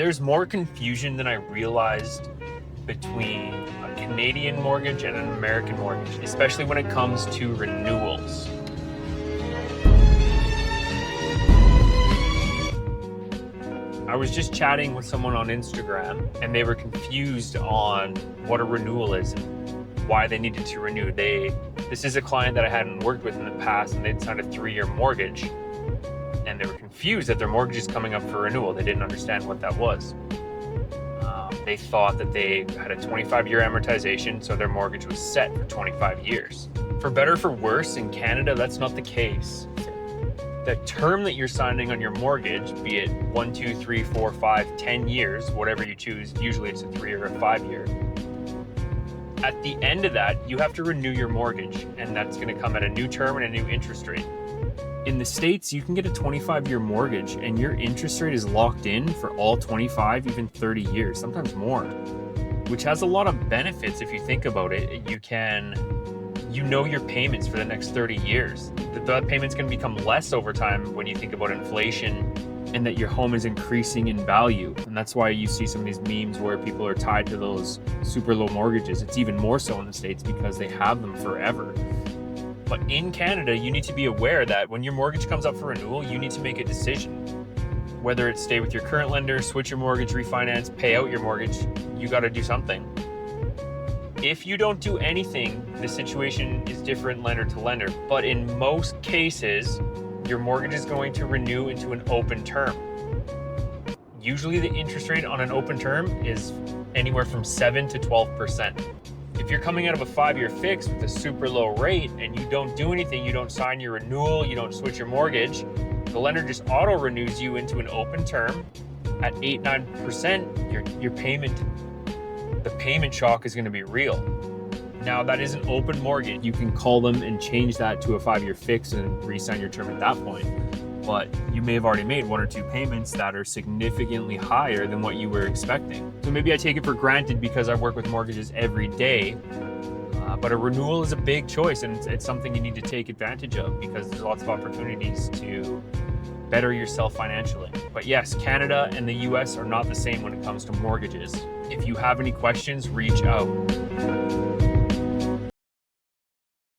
There's more confusion than I realized between a Canadian mortgage and an American mortgage, especially when it comes to renewals. I was just chatting with someone on Instagram and they were confused on what a renewal is and why they needed to renew. This is a client that I hadn't worked with in the past, and they'd signed a 3-year mortgage and they were confused that their mortgage is coming up for renewal. They didn't understand what that was. They thought that they had a 25-year amortization, so their mortgage was set for 25 years. For better or for worse, in Canada, that's not the case. The term that you're signing on your mortgage, be it 1, 2, 3, 4, 5, 10 years, whatever you choose, usually it's a 3 or a 5 year. At the end of that, you have to renew your mortgage, and that's going to come at a new term and a new interest rate. In the States, you can get a 25-year mortgage and your interest rate is locked in for all 25, even 30 years, sometimes more, which has a lot of benefits if you think about it. You know your payments for the next 30 years. That payment's going to become less over time when you think about inflation and that your home is increasing in value. And that's why you see some of these memes where people are tied to those super low mortgages. It's even more so in the States because they have them forever. But in Canada, you need to be aware that when your mortgage comes up for renewal, you need to make a decision. Whether it's stay with your current lender, switch your mortgage, refinance, pay out your mortgage, you got to do something. If you don't do anything, the situation is different lender to lender. But in most cases, your mortgage is going to renew into an open term. Usually the interest rate on an open term is anywhere from 7 to 12%. If you're coming out of a 5-year fix with a super low rate and you don't do anything, you don't sign your renewal, you don't switch your mortgage, the lender just auto renews you into an open term at 8-9%, your payment, the payment shock is going to be real. Now that is an open mortgage. You can call them and change that to a 5-year fix and re-sign your term at that point. But you may have already made 1 or 2 payments that are significantly higher than what you were expecting. So maybe I take it for granted because I work with mortgages every day, but a renewal is a big choice, and it's something you need to take advantage of because there's lots of opportunities to better yourself financially. But yes, Canada and the US are not the same when it comes to mortgages. If you have any questions, reach out.